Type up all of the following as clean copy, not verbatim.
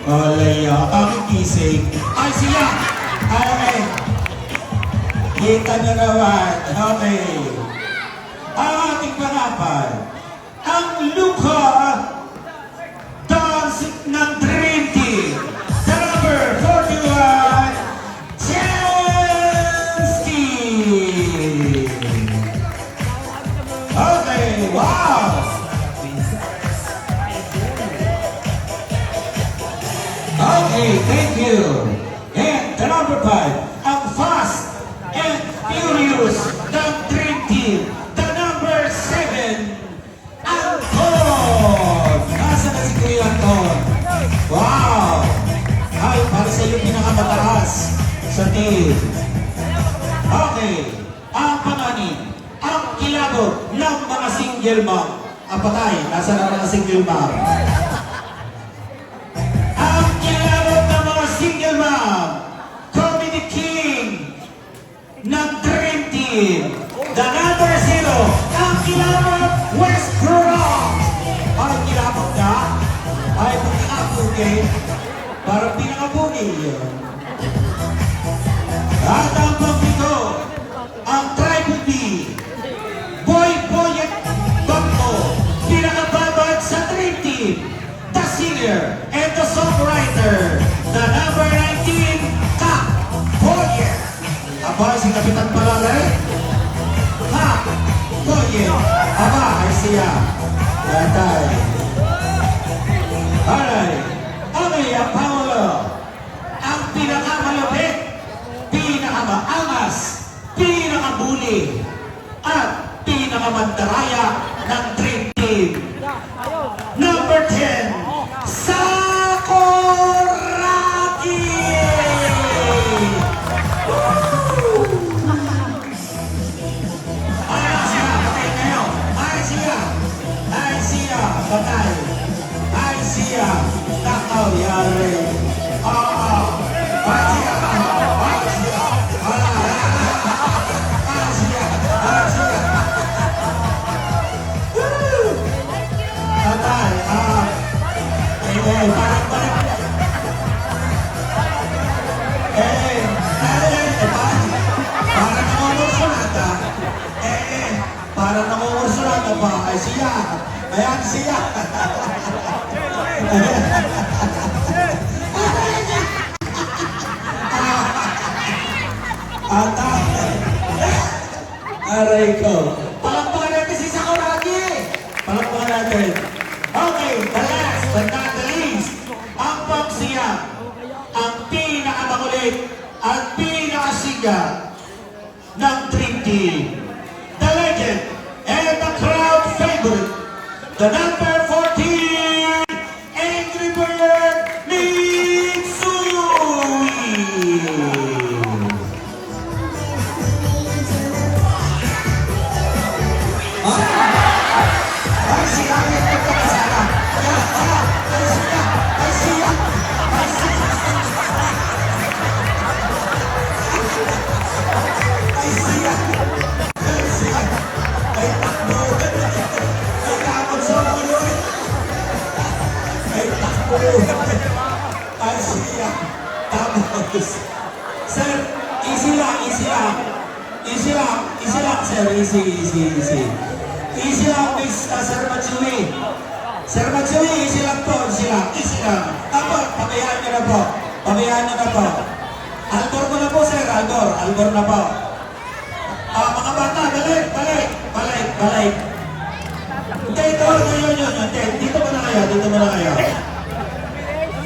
Olaya, ang kisig. Ay, siya! Okay. Kita nyo naman. Okay. Ang ating pangapan, ang Luka Dance ng Dream Team. The number 41, Chelsea! Okay, wow! Okay, thank you. And the number 5, ang Fast and Furious ng Dream Team. The number 7, Anton. Nasa na si Kuya Anton? Wow! Ay, para sa iyo pinakamataas sa team. Okay, ang panganin, ang kilabot ng mga single mom. Ang patay, nasa na mga single mom? Single mom, Comedy King ng Dream Team. The number 0, ang kilabot Westbrook. Ay, kilabot ka? Ay, pinakapugi. Parang pinakapugi yun. At ang pagpito, ang Triple B, Boy Boyet Bambo, pinakababad sa Dream Team. The singer and the songwriter, the number 19, Kap Boyer. Aba, si Kapitan Palalay. Kap Boyer. Aba, ay siya. Latay. Alright. Okay, ang Paolo. Ang pinakamalapit, pinakamaangas, pinakamuli, at pinakamandaraya ng Dream Team. Number 10, Sakuragi! Ay siya, patay ngayon. Ay siya, patay. Ay siya, takaw, yari. Oo, ay siya, ay siya, ay siya, ay siya. Patay, para namumursunata pa. Ay siya. Ayan siya. Aray ko. Palakpakan natin si Sakuragi. Palakpakan natin. Okay, the last but not the least, ang pagsiyak, ang pinakamakulit at pinakasigat ng Dream Team. The legend and the crowd favorite, the number 14, Angry Bird Mitsui. Sir, easy lang, sir, easy lang, Miss Sir Matsui. Sir Matsui, easy lang. Ako, pabayaan nyo na po. Aldor ko na po, sir, Aldor na po. Mga bata, balik. Hindi, dito mo na kayo.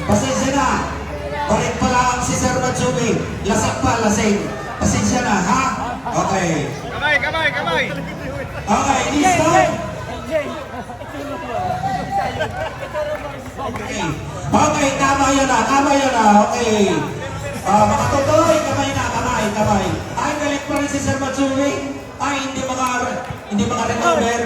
Pasensya na. Balik pa lang si Sir Matsumi. Lasing. Pasensya na, ha? Okay. Kamay. Okay, this time. Okay, tama yun na. Okay. Mga tutoy, kamay. Ay, galit pa rin si Sir Matsumi. Ay, hindi maka-recover.